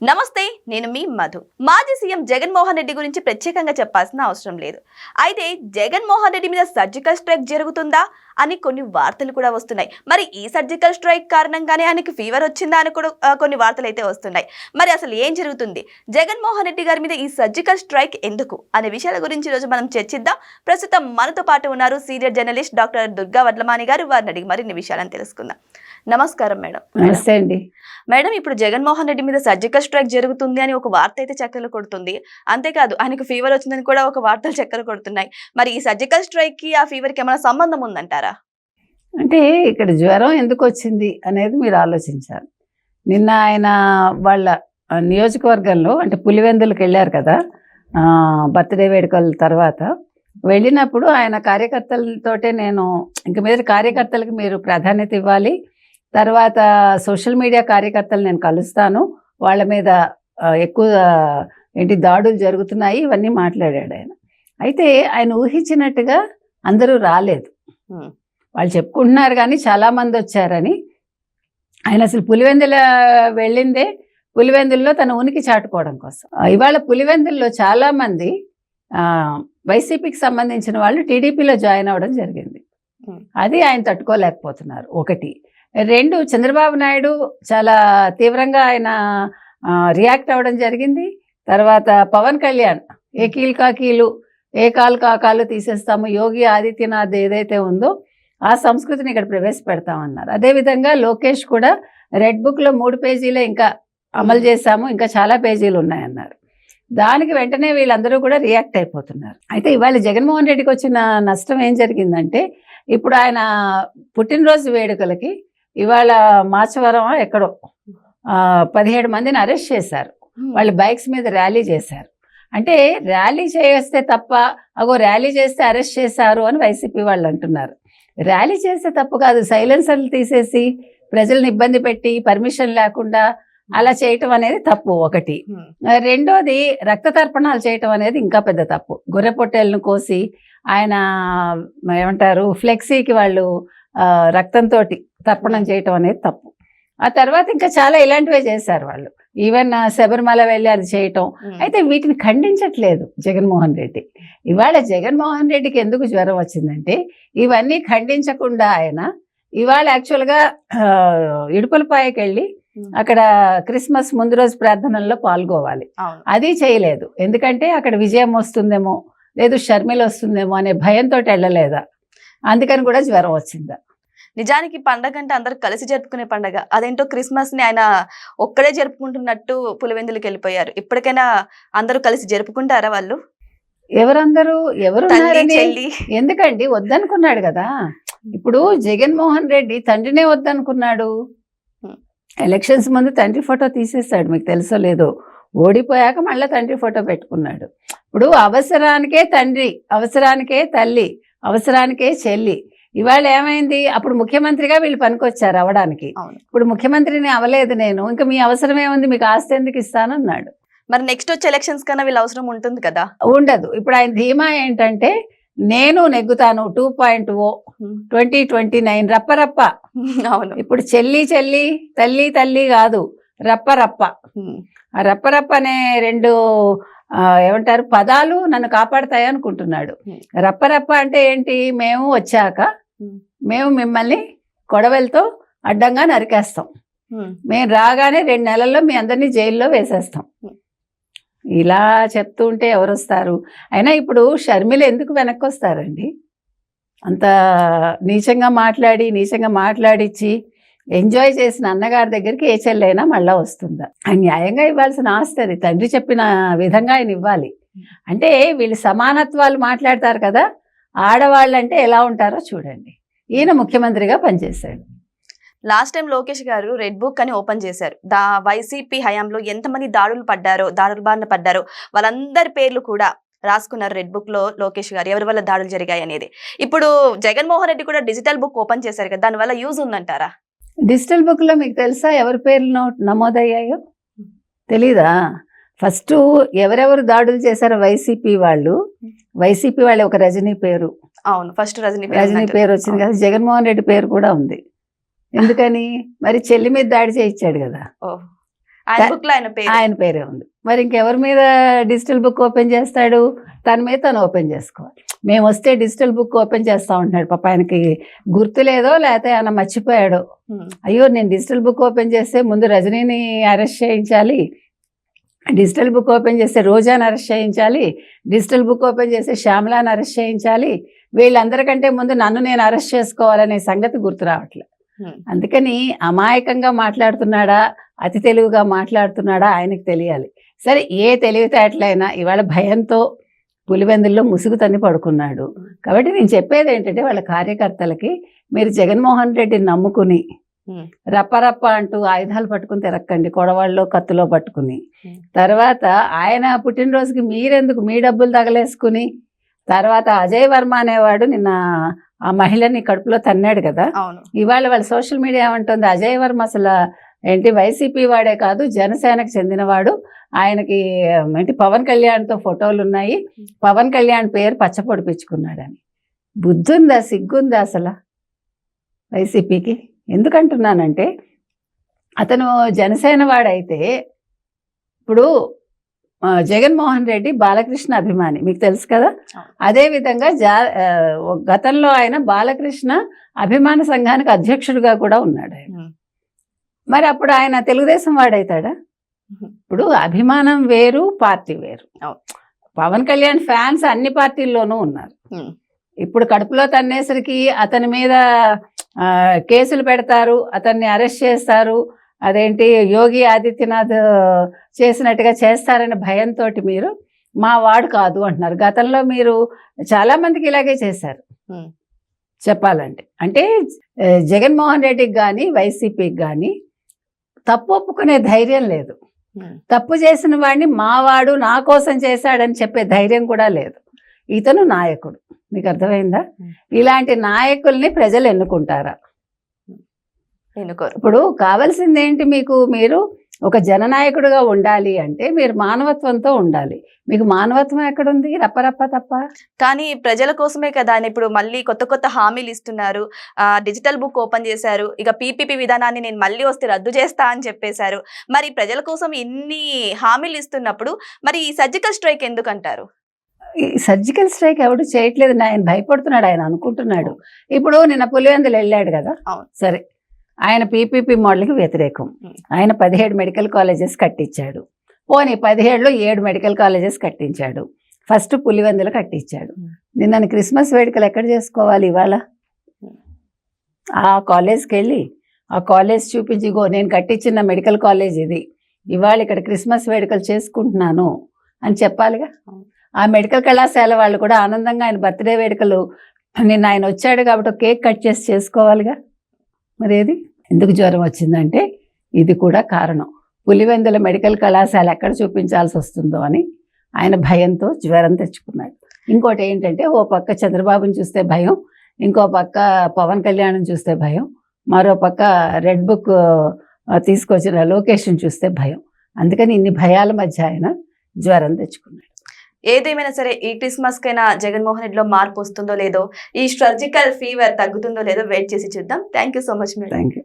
నమస్తే, నేను మీ మధు. మాజీ సీఎం జగన్మోహన్ రెడ్డి గురించి ప్రత్యేకంగా చెప్పాల్సిన అవసరం లేదు. అయితే జగన్మోహన్ రెడ్డి మీద సర్జికల్ స్ట్రైక్ జరుగుతుందా అని కొన్ని వార్తలు కూడా వస్తున్నాయి. మరి ఈ సర్జికల్ స్ట్రైక్ కారణంగానే ఆయనకి ఫీవర్ వచ్చిందా అని కూడా కొన్ని వార్తలు అయితే వస్తున్నాయి. మరి అసలు ఏం జరుగుతుంది, జగన్మోహన్ రెడ్డి గారి మీద ఈ సర్జికల్ స్ట్రైక్ ఎందుకు అనే విషయాల గురించి ఈరోజు మనం చర్చిద్దాం. ప్రస్తుతం మనతో పాటు ఉన్నారు senior journalist doctor Durga Vadlamani గారు. వారిని అడిగి మరిన్ని విషయాలను తెలుసుకుందాం. నమస్కారం మేడం. నమస్తే అండి మేడం, ఇప్పుడు జగన్మోహన్ రెడ్డి మీద సర్జికల్ స్ట్రైక్ జరుగుతుంది అని ఒక వార్త అయితే చక్కర్లు కొడుతుంది. అంతేకాదు ఆయనకు ఫీవర్ వచ్చిందని కూడా ఒక వార్తలు చక్కర్లు కొడుతున్నాయి. మరి ఈ సర్జికల్ స్ట్రైక్ కి ఆ ఫీవర్ కి ఏమైనా సంబంధం ఉందంటారా? అంటే ఇక్కడ జ్వరం ఎందుకు వచ్చింది అనేది మీరు ఆలోచించాలి. నిన్న ఆయన వాళ్ళ నియోజకవర్గంలో అంటే పులివెందులకు వెళ్ళారు కదా, బర్త్డే వేడుకల తర్వాత వెళ్ళినప్పుడు ఆయన కార్యకర్తలతోటే నేను ఇంక మీద కార్యకర్తలకు మీరు ప్రాధాన్యత ఇవ్వాలి, తర్వాత సోషల్ మీడియా కార్యకర్తలు నేను కలుస్తాను, వాళ్ళ మీద ఎక్కువ దాడులు జరుగుతున్నాయి, ఇవన్నీ మాట్లాడాడు ఆయన. అయితే ఆయన ఊహించినట్టుగా అందరూ రాలేదు, వాళ్ళు చెప్పుకుంటున్నారు కానీ చాలామంది వచ్చారని. ఆయన అసలు పులివెందుల వెళ్ళిందే పులివెందుల్లో తన ఉనికి చాటుకోవడం కోసం. ఇవాళ పులివెందుల్లో చాలామంది వైసీపీకి సంబంధించిన వాళ్ళు టీడీపీలో జాయిన్ అవ్వడం జరిగింది. అది ఆయన తట్టుకోలేకపోతున్నారు. ఒకటి. రెండు, చంద్రబాబు నాయుడు చాలా తీవ్రంగా ఆయన రియాక్ట్ అవ్వడం జరిగింది. తర్వాత పవన్ కళ్యాణ్ ఏ కీలు కాకీలు ఏ కాలు కాకాలు తీసేస్తాము, యోగి ఆదిత్యనాథ్ ఏదైతే ఉందో ఆ సంస్కృతిని ఇక్కడ ప్రవేశపెడతామన్నారు. అదేవిధంగా లోకేష్ కూడా రెడ్ బుక్లో 3 పేజీలే ఇంకా అమలు చేశాము, ఇంకా చాలా పేజీలు ఉన్నాయన్నారు. దానికి వెంటనే వీళ్ళందరూ కూడా రియాక్ట్ అయిపోతున్నారు. అయితే ఇవాళ జగన్మోహన్ రెడ్డికి వచ్చిన నష్టం ఏం జరిగిందంటే, ఇప్పుడు ఆయన పుట్టినరోజు వేడుకలకి ఇవాళ మాచవరం ఎక్కడో 17 మందిని అరెస్ట్ చేశారు. వాళ్ళు బైక్స్ మీద ర్యాలీ చేశారు. అంటే ర్యాలీ చేస్తే తప్ప, అగో ర్యాలీ చేస్తే అరెస్ట్ చేశారు అని వైసీపీ వాళ్ళు అంటున్నారు. ర్యాలీ చేస్తే తప్పు కాదు, సైలెన్సర్లు తీసేసి ప్రజల్ని ఇబ్బంది పెట్టి పర్మిషన్ లేకుండా అలా చేయటం అనేది తప్పు ఒకటి. రెండోది, రక్త తర్పణాలు చేయటం అనేది ఇంకా పెద్ద తప్పు. గొర్రె పొట్టేళ్ళను కోసి ఆయన ఏమంటారు ఫ్లెక్సీకి వాళ్ళు రక్తంతో తర్పణం చేయటం అనేది తప్పు. ఆ తర్వాత ఇంకా చాలా ఇలాంటివే చేశారు వాళ్ళు. ఈవెన్ శబరిమల వెళ్ళి అది చేయటం. అయితే వీటిని ఖండించట్లేదు జగన్మోహన్ రెడ్డి. ఇవాళ జగన్మోహన్ రెడ్డికి ఎందుకు జ్వరం వచ్చిందంటే, ఇవన్నీ ఖండించకుండా ఆయన ఇవాళ యాక్చువల్గా ఇడుపులపాయకి వెళ్ళి అక్కడ క్రిస్మస్ ముందు రోజు ప్రార్థనల్లో పాల్గొవాలి. అది చేయలేదు. ఎందుకంటే అక్కడ విజయం వస్తుందేమో, లేదు షర్మిల వస్తుందేమో అనే భయంతో వెళ్ళలేదా, అందుకని కూడా జ్వరం వచ్చిందా? నిజానికి పండగ అంటే అందరు కలిసి జరుపుకునే పండగ. అదేంటో క్రిస్మస్ ని ఆయన ఒక్కడే జరుపుకుంటున్నట్టు పులివెందులకు వెళ్ళిపోయారు. ఇప్పటికైనా అందరూ కలిసి జరుపుకుంటారా వాళ్ళు? ఎవరందరూ ఎవరు? ఎందుకండి వద్దనుకున్నాడు కదా. ఇప్పుడు జగన్మోహన్ రెడ్డి తండ్రినే వద్దనుకున్నాడు. ఎలక్షన్స్ ముందు తండ్రి ఫోటో తీసేస్తాడు, మీకు తెలుసో లేదో. ఓడిపోయాక మళ్ళీ తండ్రి ఫోటో పెట్టుకున్నాడు. ఇప్పుడు అవసరానికే తండ్రి, అవసరానికే తల్లి, అవసరానికే చెల్లి. ఇవాళ ఏమైంది, అప్పుడు ముఖ్యమంత్రిగా వీళ్ళు పనికొచ్చారు అవడానికి. ఇప్పుడు ముఖ్యమంత్రిని అవలేదు నేను, ఇంకా మీ అవసరం ఏముంది, మీకు ఆస్తి ఎందుకు ఇస్తానన్నాడు. మరి నెక్స్ట్ వచ్చే ఎలక్షన్స్ కన్నా వీళ్ళ అవసరం ఉంటుంది కదా? ఉండదు. ఇప్పుడు ఆయన ధీమా ఏంటంటే, నేను నెగ్గుతాను 2.0 2029 రప్పరప్ప. అవును. ఇప్పుడు చెల్లి చెల్లి, తల్లి తల్లి కాదు, రప్పరప్ప. ఆ రప్పరప్ప అనే 2 ఏమంటారు పదాలు నన్ను కాపాడతాయి అనుకుంటున్నాడు. రప్పరప్ప అంటే ఏంటి, మేము వచ్చాక మేము మిమ్మల్ని కొడవలతో అడ్డంగా నరికేస్తాం, మేము రాగానే 2 నెలల్లో మీ అందరినీ జైల్లో వేసేస్తాం. ఇలా చెప్తూ ఉంటే ఎవరు వస్తారు? అయినా ఇప్పుడు షర్మిల ఎందుకు వెనక్కి వస్తారండి? అంత నీచంగా మాట్లాడిచ్చి ఎంజాయ్ చేసిన అన్నగారి దగ్గరికి ఏ చెల్లైనా మళ్ళా వస్తుందా? ఆయన న్యాయంగా ఇవ్వాల్సిన ఆస్తి అది, తండ్రి చెప్పిన విధంగా ఆయన ఇవ్వాలి. అంటే వీళ్ళు సమానత్వాలు మాట్లాడతారు కదా, ఆడవాళ్ళంటే ఎలా ఉంటారో చూడండి. ఈయన ముఖ్యమంత్రిగా పనిచేశాడు. లాస్ట్ టైం లోకేష్ గారు రెడ్ బుక్ అని ఓపెన్ చేశారు. వైసీపీ హయాంలో ఎంతమంది దాడుల బారిన పడ్డారో వాళ్ళందరి పేర్లు కూడా రాసుకున్నారు రెడ్ బుక్ లో లోకేష్ గారు, ఎవరి వల్ల దాడులు జరిగాయి అనేది. ఇప్పుడు జగన్మోహన్ రెడ్డి కూడా డిజిటల్ బుక్ ఓపెన్ చేశారు కదా, దానివల్ల యూజ్ ఉందంటారా? డిజిటల్ బుక్ లో మీకు తెలుసా ఎవరి పేర్లు నమోదయ్యాయో? తెలీదా? ఫస్ట్ ఎవరెవరు దాడులు చేశారో వైసీపీ వాళ్ళు ఒక రజనీ పేరు. అవును, ఫస్ట్ రజనీ పేరు వచ్చింది కదా. జగన్మోహన్ రెడ్డి పేరు కూడా ఉంది. ఎందుకని? మరి చెల్లి మీద దాడి చేయించాడు కదా. ఆయన బుక్ లో ఆయన పేరు. ఆయన పేరే ఉంది. మరి ఇంకెవరి మీద డిజిటల్ బుక్ ఓపెన్ చేస్తాడు? తన మీద తను ఓపెన్ చేసుకోవాలి. మేము వస్తే డిజిటల్ బుక్ ఓపెన్ చేస్తా ఉంటున్నాడు. పాప ఆయనకి గుర్తు లేదో లేకపోతే ఆయన మర్చిపోయాడు. అయ్యో నేను డిజిటల్ బుక్ ఓపెన్ చేస్తే ముందు రజనీని అరెస్ట్ చేయించాలి, డిజిటల్ బుక్ ఓపెన్ చేస్తే రోజాని అరెస్ట్ చేయించాలి, డిజిటల్ బుక్ ఓపెన్ చేస్తే శ్యామలాని అరెస్ట్ చేయించాలి, వీళ్ళందరికంటే ముందు నన్ను నేను అరెస్ట్ చేసుకోవాలనే సంగతి గుర్తు రావట్లేదు. అందుకని అమాయకంగా మాట్లాడుతున్నాడా, అతి తెలివిగా మాట్లాడుతున్నాడా ఆయనకు తెలియాలి. సరే, ఏ తెలివితేటలైనా ఇవాళ భయంతో పులివెందుల్లో ముసుగు తన్ని పడుకున్నాడు. కాబట్టి నేను చెప్పేది ఏంటంటే వాళ్ళ కార్యకర్తలకి, మీరు జగన్మోహన్ రెడ్డిని నమ్ముకుని రప్పరప్ప అంటూ ఆయుధాలు పట్టుకుని తిరక్కండి, కొడవాళ్ళలో కత్తులో పట్టుకుని. తర్వాత ఆయన పుట్టినరోజుకి మీరెందుకు మీ డబ్బులు తగలేసుకుని, తర్వాత అజయ్ వర్మ అనేవాడు నిన్న ఆ మహిళని కడుపులో తన్నాడు కదా. ఇవాళ వాళ్ళ సోషల్ మీడియా ఏమంటుంది, అజయ్ వర్మ అసలు ఏంటి వైసీపీ వాడే కాదు, జనసేనకు చెందినవాడు, ఆయనకి ఏంటి పవన్ కళ్యాణ్తో ఫోటోలు ఉన్నాయి, పవన్ కళ్యాణ్ పేరు పచ్చపొడిపించుకున్నాడని. బుద్ధుందా, సిగ్గుందా అసలు వైసీపీకి? ఎందుకంటున్నానంటే అతను జనసేన వాడైతే ఇప్పుడు జగన్మోహన్ రెడ్డి బాలకృష్ణ అభిమాని, మీకు తెలుసు కదా. అదేవిధంగా గతంలో ఆయన బాలకృష్ణ అభిమాన సంఘానికి అధ్యక్షుడిగా కూడా ఉన్నాడు ఆయన. మరి అప్పుడు ఆయన తెలుగుదేశం వాడైతాడా? ఇప్పుడు అభిమానం వేరు, పార్టీ వేరు. పవన్ కళ్యాణ్ ఫ్యాన్స్ అన్ని పార్టీల్లోనూ ఉన్నారు. ఇప్పుడు కడుపులో తన్నేసరికి అతని మీద కేసులు పెడతారు, అతన్ని అరెస్ట్ చేస్తారు, అదేంటి యోగి ఆదిత్యనాథ్ చేసినట్టుగా చేస్తారనే భయంతో మీరు మా వాడు కాదు అంటున్నారు. గతంలో మీరు చాలా మందికి ఇలాగే చేశారు చెప్పాలంటే. అంటే జగన్మోహన్ రెడ్డికి కానీ వైసీపీకి కానీ తప్పు ఒప్పుకునే ధైర్యం లేదు. తప్పు చేసిన వాడిని మావాడు నా కోసం చేశాడని చెప్పే ధైర్యం కూడా లేదు. ఇతను నాయకుడు, మీకు అర్థమైందా? ఇలాంటి నాయకుల్ని ప్రజలు ఎన్నుకుంటారా? ఇప్పుడు కావాల్సింది ఏంటి మీకు? మీరు ఒక జననాయకుడిగా ఉండాలి అంటే మీరు మానవత్వంతో ఉండాలి. మీకు మానవత్వం ఎక్కడుంది? రప్పరప్ప తప్ప. కానీ ప్రజల కోసమే కదా ఆయన ఇప్పుడు మళ్ళీ కొత్త కొత్త హామీలు ఇస్తున్నారు. డిజిటల్ బుక్ ఓపెన్ చేశారు. ఇక పీపీపీ విధానాన్ని నేను మళ్ళీ వస్తే రద్దు చేస్తా అని చెప్పేశారు. మరి ప్రజల కోసం ఇన్ని హామీలు ఇస్తున్నప్పుడు మరి ఈ సర్జికల్ స్ట్రైక్ ఎందుకు అంటారు? ఈ సర్జికల్ స్ట్రైక్ ఎవడు చేయట్లేదు, ఆయన భయపడుతున్నాడు, ఆయన అనుకుంటున్నాడు. ఇప్పుడు నిన్న పులివెందులు వెళ్ళాడు కదా, సరే ఆయన పీపీపీ మోడల్కి వ్యతిరేకం. ఆయన 17 మెడికల్ కాలేజెస్ కట్టించాడు. పోనీ 17లో 7 మెడికల్ కాలేజెస్ కట్టించాడు. ఫస్ట్ పులివెందులు కట్టించాడు. నిన్న క్రిస్మస్ వేడుకలు ఎక్కడ చేసుకోవాలి? ఇవాళ ఆ కాలేజ్కి వెళ్ళి ఆ కాలేజ్ చూపించి, గో నేను కట్టించిన మెడికల్ కాలేజ్ ఇది, ఇవాళ ఇక్కడ క్రిస్మస్ వేడుకలు చేసుకుంటున్నాను అని చెప్పాలిగా. ఆ మెడికల్ కళాశాల వాళ్ళు కూడా ఆనందంగా ఆయన బర్త్డే వేడుకలు నిన్న ఆయన వచ్చాడు కాబట్టి కేక్ కట్ చేసి చేసుకోవాలిగా. మరి ఏది ఎందుకు జ్వరం వచ్చిందంటే ఇది కూడా కారణం. పులివెందుల మెడికల్ కళాశాల ఎక్కడ చూపించాల్సి వస్తుందో అని ఆయన భయంతో జ్వరం తెచ్చుకున్నాడు. ఇంకోటి ఏంటంటే, ఓ పక్క చంద్రబాబుని చూస్తే భయం, ఇంకో పక్క పవన్ కళ్యాణ్ చూస్తే భయం, మరో పక్క రెడ్ బుక్ తీసుకొచ్చిన లోకేష్ని చూస్తే భయం. అందుకని ఇన్ని భయాల మధ్య ఆయన జ్వరం తెచ్చుకున్నాడు. ఏదేమైనా సరే ఈ క్రిస్మస్ కైనా జగన్మోహన్ రెడ్డిలో మార్పు వస్తుందో లేదో, ఈ సర్జికల్ ఫీవర్ తగ్గుతుందో లేదో వెయిట్ చేసి చూద్దాం. Thank you so much madam. Thank you.